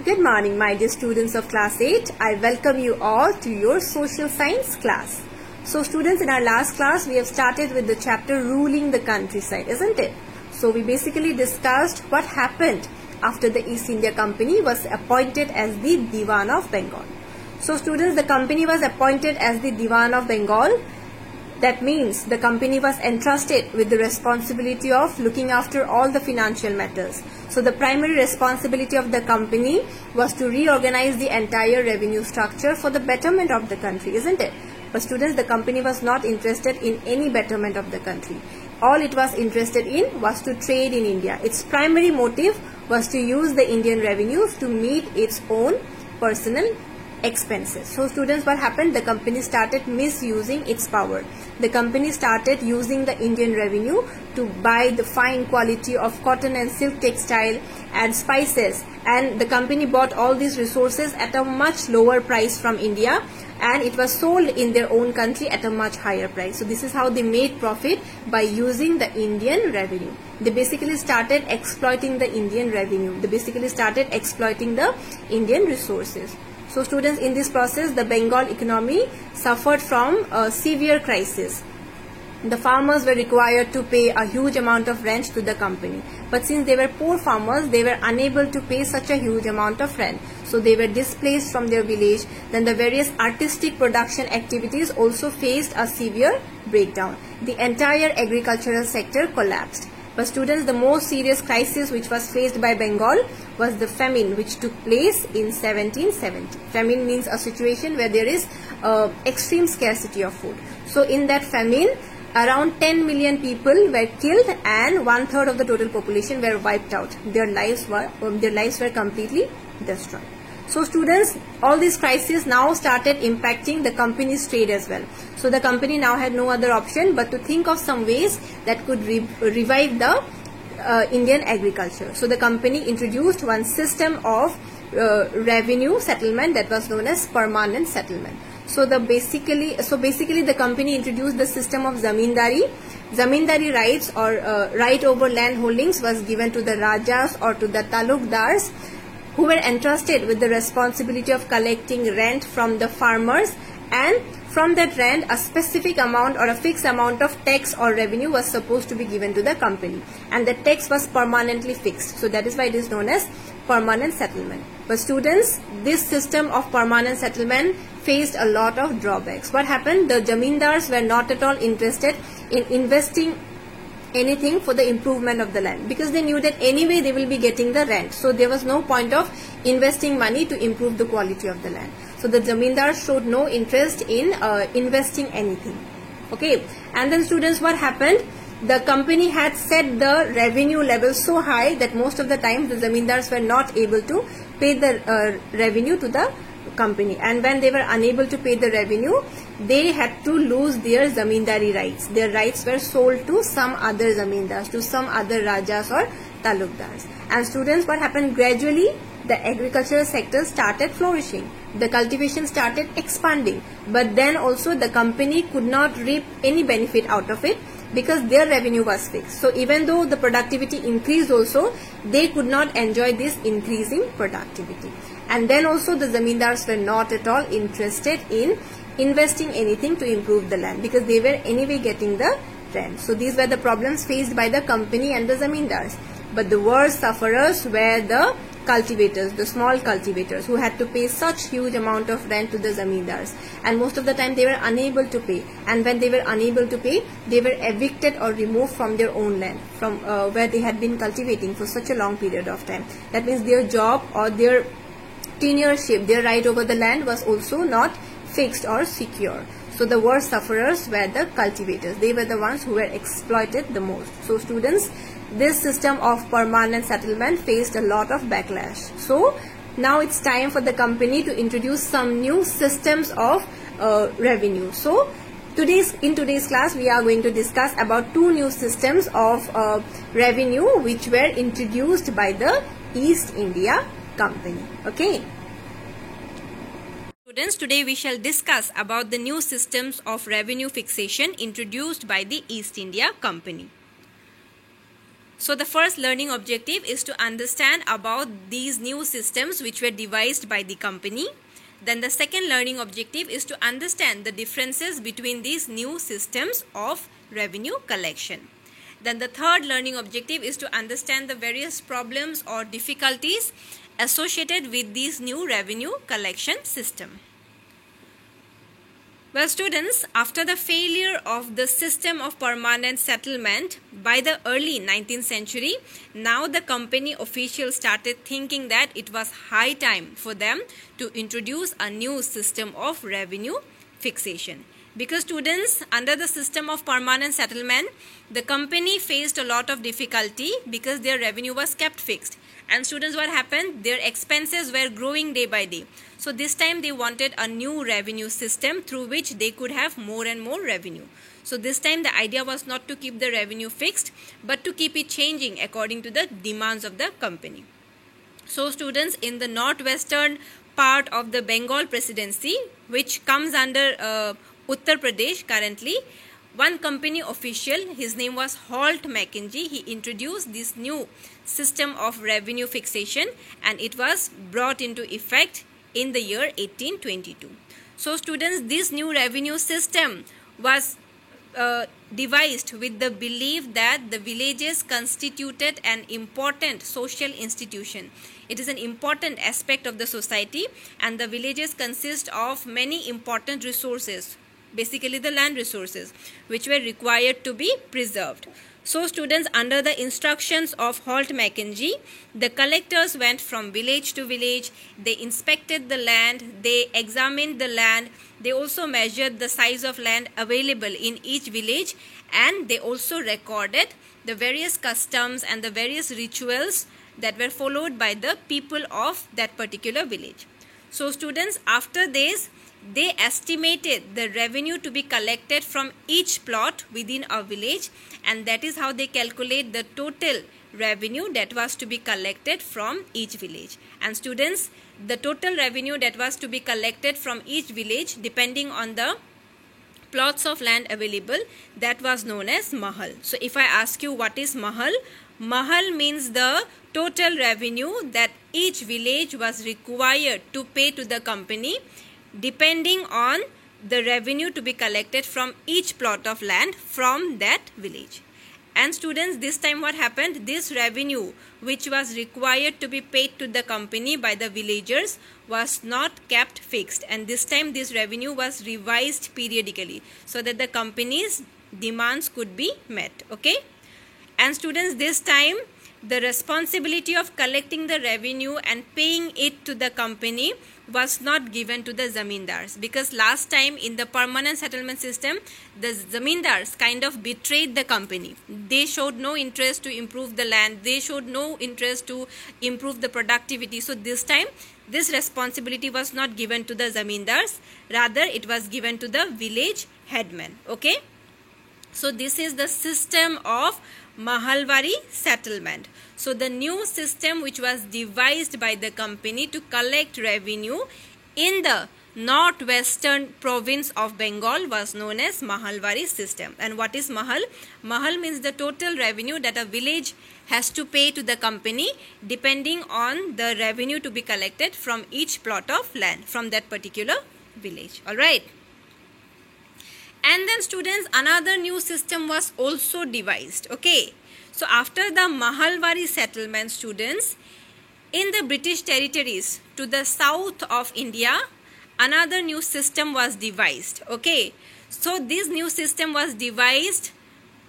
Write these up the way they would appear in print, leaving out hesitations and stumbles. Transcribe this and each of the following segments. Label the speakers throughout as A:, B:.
A: Good morning, my dear students of class 8. I welcome you all to your social science class. So students, in our last class, we have started with the chapter ruling the countryside, isn't it? So we basically discussed what happened after the East India Company was appointed as the Diwan of Bengal. So students, the company was appointed as the Diwan of Bengal. That means the company was entrusted with the responsibility of looking after all the financial matters. So the primary responsibility of the company was to reorganize the entire revenue structure for the betterment of the country, isn't it? But students, the company was not interested in any betterment of the country. All it was interested in was to trade in India. Its primary motive was to use the Indian revenues to meet its own personal expenses. So students, what happened? The company started misusing its power. The company started using the Indian revenue to buy the fine quality of cotton and silk textile and spices, and the company bought all these resources at a much lower price from India, and it was sold in their own country at a much higher price. So this is how they made profit, by using the Indian revenue. They basically started exploiting the Indian revenue. They basically started exploiting the Indian resources. So students, in this process, the Bengal economy suffered from a severe crisis. The farmers were required to pay a huge amount of rent to the company. But since they were poor farmers, they were unable to pay such a huge amount of rent. So they were displaced from their village. Then the various artistic production activities also faced a severe breakdown. The entire agricultural sector collapsed. But students, the most serious crisis which was faced by Bengal was the famine, which took place in 1770. Famine means a situation where there is extreme scarcity of food. So in that famine, around 10 million people were killed and 1/3 of the total population were wiped out. Their lives were completely destroyed. So students, all these crises now started impacting the company's trade as well. So the company now had no other option but to think of some ways that could revive the Indian agriculture. So the company introduced one system of revenue settlement that was known as permanent settlement. So basically the company introduced the system of zamindari. Zamindari rights, or right over land holdings, was given to the rajas or to the talukdars, who were entrusted with the responsibility of collecting rent from the farmers, and from that rent a specific amount or a fixed amount of tax or revenue was supposed to be given to the company, and the tax was permanently fixed. So that is why it is known as permanent settlement. But students, this system of permanent settlement faced a lot of drawbacks. What happened? The zamindars were not at all interested in investing anything for the improvement of the land, because they knew that anyway they will be getting the rent. So there was no point of investing money to improve the quality of the land. So the zamindars showed no interest in investing anything. Okay, and then students, what happened? The company had set the revenue level so high that most of the time the zamindars were not able to pay the revenue to the company, and when they were unable to pay the revenue, they had to lose their zamindari rights. Their rights were sold to some other zamindars, to some other rajas or talukdars. And students, what happened? Gradually the agricultural sector started flourishing. The cultivation started expanding, but then also the company could not reap any benefit out of it, because their revenue was fixed. So even though the productivity increased also, they could not enjoy this increasing productivity. And then also the zamindars were not at all interested in investing anything to improve the land, because they were anyway getting the rent. So these were the problems faced by the company and the zamindars. But the worst sufferers were the cultivators, the small cultivators, who had to pay such huge amount of rent to the zamindars, and most of the time they were unable to pay, and when they were unable to pay, they were evicted or removed from their own land, from where they had been cultivating for such a long period of time. That means their job or their tenureship, their right over the land, was also not fixed or secure. So the worst sufferers were the cultivators. They were the ones who were exploited the most. So students, this system of permanent settlement faced a lot of backlash. So now it's time for the company to introduce some new systems of revenue. So in today's class, we are going to discuss about two new systems of revenue which were introduced by the East India Company. Okay. Students, today we shall discuss about the new systems of revenue fixation introduced by the East India Company. So the first learning objective is to understand about these new systems which were devised by the company. Then the second learning objective is to understand the differences between these new systems of revenue collection. Then the third learning objective is to understand the various problems or difficulties associated with this new revenue collection system. Well, students, after the failure of the system of permanent settlement by the early 19th century, now the company officials started thinking that it was high time for them to introduce a new system of revenue fixation. Because students, under the system of permanent settlement, the company faced a lot of difficulty because their revenue was kept fixed. And students, what happened? Their expenses were growing day by day. So this time they wanted a new revenue system through which they could have more and more revenue. So this time the idea was not to keep the revenue fixed, but to keep it changing according to the demands of the company. So students, in the northwestern part of the Bengal presidency, which comes under Uttar Pradesh currently, one company official, his name was Holt Mackenzie, he introduced this new system of revenue fixation and it was brought into effect in the year 1822. So students, this new revenue system was devised with the belief that the villages constituted an important social institution. It is an important aspect of the society and the villages consist of many important resources, basically the land resources, which were required to be preserved. So students, under the instructions of Holt Mackenzie, the collectors went from village to village, they inspected the land, they examined the land, they also measured the size of land available in each village, and they also recorded the various customs and the various rituals that were followed by the people of that particular village. So students, after this, they estimated the revenue to be collected from each plot within a village, and that is how they calculate the total revenue that was to be collected from each village. And students, the total revenue that was to be collected from each village, depending on the plots of land available, that was known as mahal. So if I ask you what is mahal, mahal means the total revenue that each village was required to pay to the company, depending on the revenue to be collected from each plot of land from that village. And students, this time what happened? This revenue which was required to be paid to the company by the villagers was not kept fixed, and this time this revenue was revised periodically so that the company's demands could be met. Okay? And students, this time the responsibility of collecting the revenue and paying it to the company was not given to the zamindars, because last time in the permanent settlement system, the zamindars kind of betrayed the company. They showed no interest to improve the land, they showed no interest to improve the productivity. So this time this responsibility was not given to the zamindars, rather it was given to the village headmen. Okay, so this is the system of Mahalwari settlement. So the new system which was devised by the company to collect revenue in the northwestern province of Bengal was known as Mahalwari system. And what is Mahal? Mahal means the total revenue that a village has to pay to the company depending on the revenue to be collected from each plot of land from that particular village. Alright. And then students, another new system was also devised. Okay, so after the Mahalwari settlement, students, in the British territories to the south of India, another new system was devised. Okay, so this new system was devised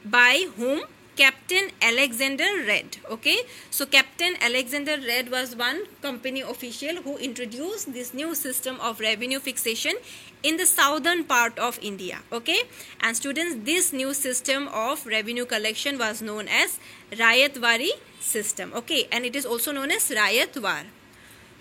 A: by whom? Captain Alexander Red. Okay, so Captain Alexander Red was one company official who introduced this new system of revenue fixation in the southern part of India. Okay, and students, this new system of revenue collection was known as Rayatwari system. Okay, and it is also known as Rayatwar.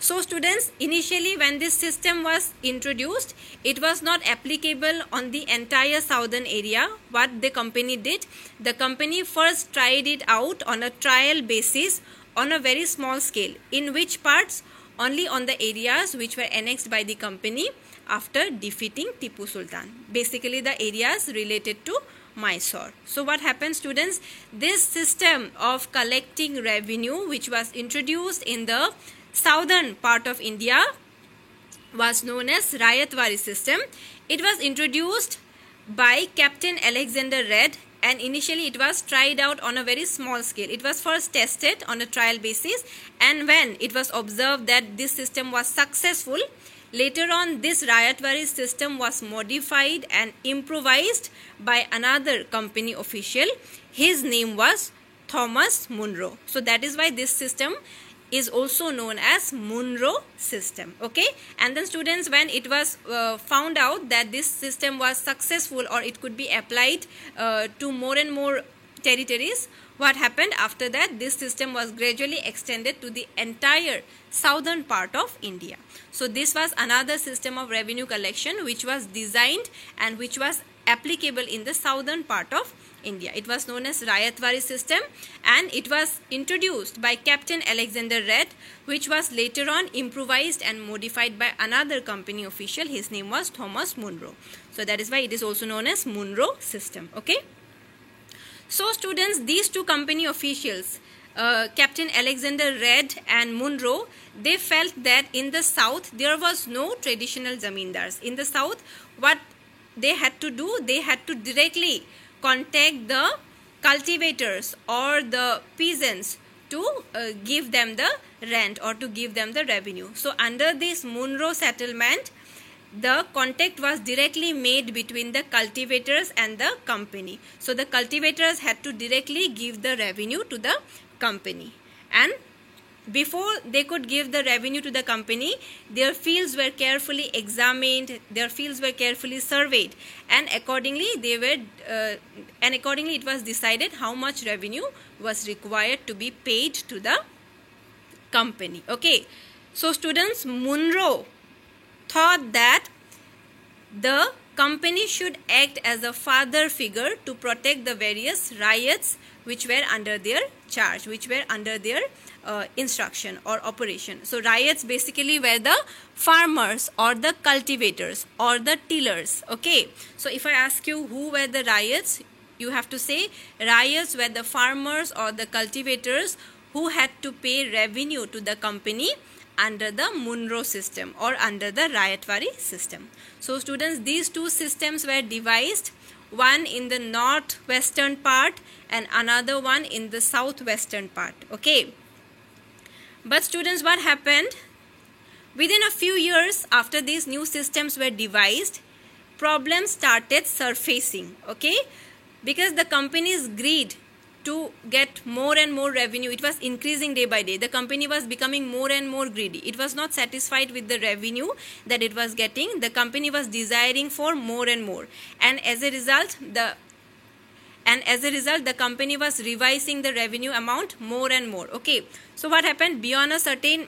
A: So students, initially when this system was introduced, it was not applicable on the entire southern area. What the company did, the company first tried it out on a trial basis on a very small scale. In which parts? Only on the areas which were annexed by the company after defeating Tipu Sultan. Basically the areas related to Mysore. So what happened, students? This system of collecting revenue, which was introduced in the southern part of India, was known as Rayatwari system. It was introduced by Captain Alexander Red, and initially it was tried out on a very small scale. It was first tested on a trial basis, and when it was observed that this system was successful, later on this Rayatwari system was modified and improvised by another company official. His name was Thomas Munro. So that is why this system is also known as Munro system. Okay, and then students, when it was found out that this system was successful, or it could be applied to more and more territories, what happened after that? This system was gradually extended to the entire southern part of India. So this was another system of revenue collection which was designed and which was applicable in the southern part of India. It was known as Rayatwari system, and it was introduced by Captain Alexander Red, which was later on improvised and modified by another company official. His name was Thomas Munro. So that is why it is also known as Munro system. Okay. So students, these two company officials, Captain Alexander Red and Munro, they felt that in the south there was no traditional zamindars. In the south, what they had to do, they had to directly contact the cultivators or the peasants to give them the rent or to give them the revenue. So under this Munro settlement, the contact was directly made between the cultivators and the company. So the cultivators had to directly give the revenue to the company, and before they could give the revenue to the company, their fields were carefully examined, their fields were carefully surveyed, and accordingly it was decided how much revenue was required to be paid to the company. Okay, so students, Munro thought that the company should act as a father figure to protect the various ryots which were under their charge, which were under their instruction or operation. So ryots basically were the farmers or the cultivators or the tillers. Okay, so if I ask you who were the ryots, you have to say ryots were the farmers or the cultivators who had to pay revenue to the company under the Munro system or under the Rayatwari system. So students, these two systems were devised, one in the northwestern part and another one in the southwestern part. Okay, but students, what happened? Within a few years after these new systems were devised, problems started surfacing. Okay, because the company's greed to get more and more revenue, it was increasing day by day. The company was becoming more and more greedy. It was not satisfied with the revenue that it was getting. The company was desiring for more and more, and as a result the company was revising the revenue amount more and more. Okay, so what happened? Beyond a certain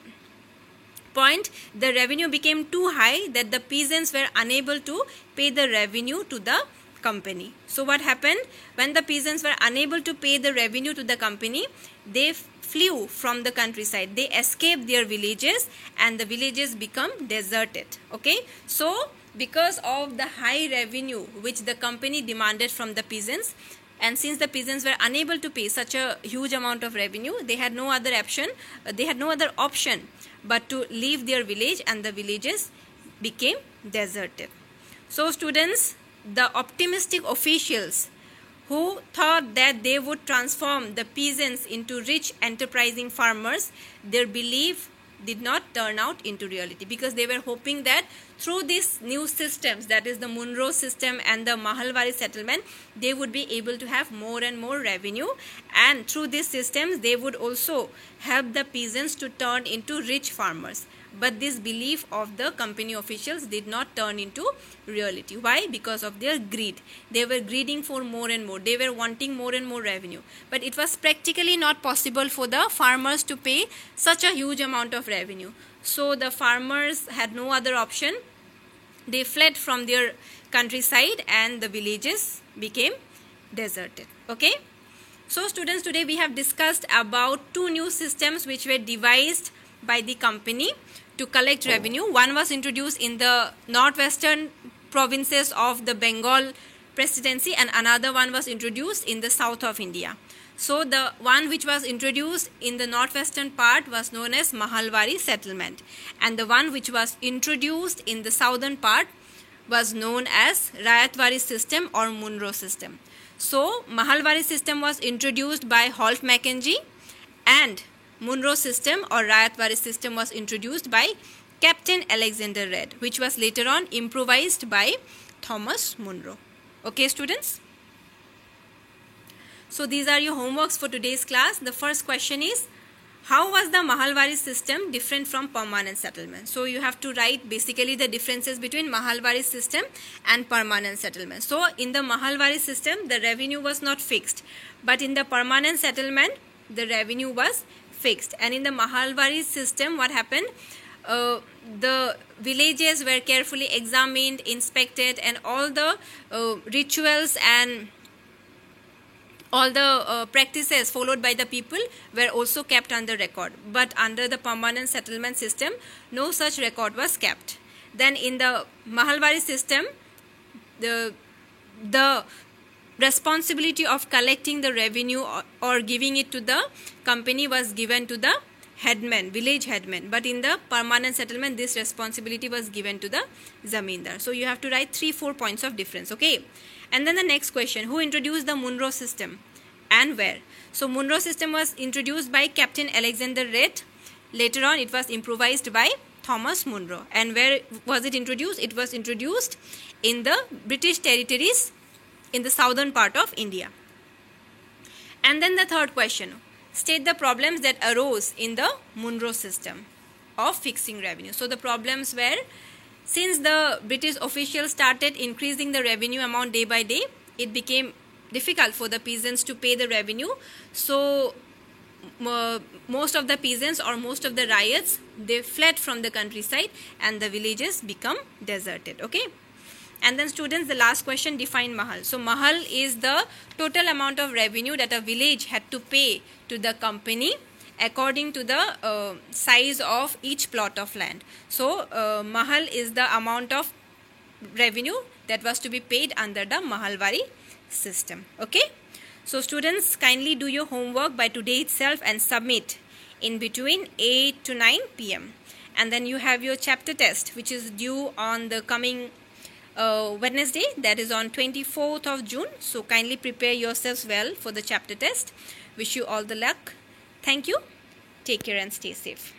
A: point, the revenue became too high that the peasants were unable to pay the revenue to the company. So what happened? When the peasants were unable to pay the revenue to the company, they flew from the countryside. They escaped their villages and the villages become deserted. Okay, so because of the high revenue which the company demanded from the peasants, and since the peasants were unable to pay such a huge amount of revenue, they had no other option but to leave their village, and the villages became deserted. So students, the optimistic officials who thought that they would transform the peasants into rich enterprising farmers, their belief did not turn out into reality, because they were hoping that through these new systems, that is the Munro system and the Mahalwari settlement, they would be able to have more and more revenue, and through these systems they would also help the peasants to turn into rich farmers. But this belief of the company officials did not turn into reality. Why? Because of their greed. They were greeding for more and more. They were wanting more and more revenue. But it was practically not possible for the farmers to pay such a huge amount of revenue. So the farmers had no other option. They fled from their countryside and the villages became deserted. Okay. So students, today we have discussed about two new systems which were devised by the company to collect revenue. One was introduced in the northwestern provinces of the Bengal presidency, and another one was introduced in the south of India. So the one which was introduced in the northwestern part was known as Mahalwari settlement, and the one which was introduced in the southern part was known as Rayatwari system or Munro system. So Mahalwari system was introduced by Holt Mackenzie, and Munro system or Rayatwari system was introduced by Captain Alexander Red, which was later on improvised by Thomas Munro. Okay, students? So these are your homeworks for today's class. The first question is, how was the Mahalwari system different from permanent settlement? So you have to write basically the differences between Mahalwari system and permanent settlement. So in the Mahalwari system, the revenue was not fixed, but in the permanent settlement, the revenue was fixed. And in the Mahalwari system, what happened? The villages were carefully examined, inspected, and all the rituals and all the practices followed by the people were also kept under record. But under the permanent settlement system, no such record was kept. Then in the Mahalwari system, the responsibility of collecting the revenue or giving it to the company was given to the headman, village headman. But in the permanent settlement, this responsibility was given to the zamindar. So you have to write 3-4 points of difference. Okay. And then the next question, who introduced the Munro system and where? So Munro system was introduced by Captain Alexander Red. Later on, it was improvised by Thomas Munro. And where was it introduced? It was introduced in the British territories in the southern part of India. And then the third question, state the problems that arose in the Munro system of fixing revenue. So the problems were, since the British officials started increasing the revenue amount day by day, it became difficult for the peasants to pay the revenue. So most of the peasants or most of the ryots, they fled from the countryside and the villages become deserted. Okay. And then students, the last question, define Mahal. So Mahal is the total amount of revenue that a village had to pay to the company according to the size of each plot of land. So Mahal is the amount of revenue that was to be paid under the Mahalwari system. Okay. So students, kindly do your homework by today itself and submit in between 8 to 9 p.m. And then you have your chapter test, which is due on the coming Wednesday, that is on 24th of June. So kindly prepare yourselves well for the chapter test. Wish you all the luck. Thank you. Take care and stay safe.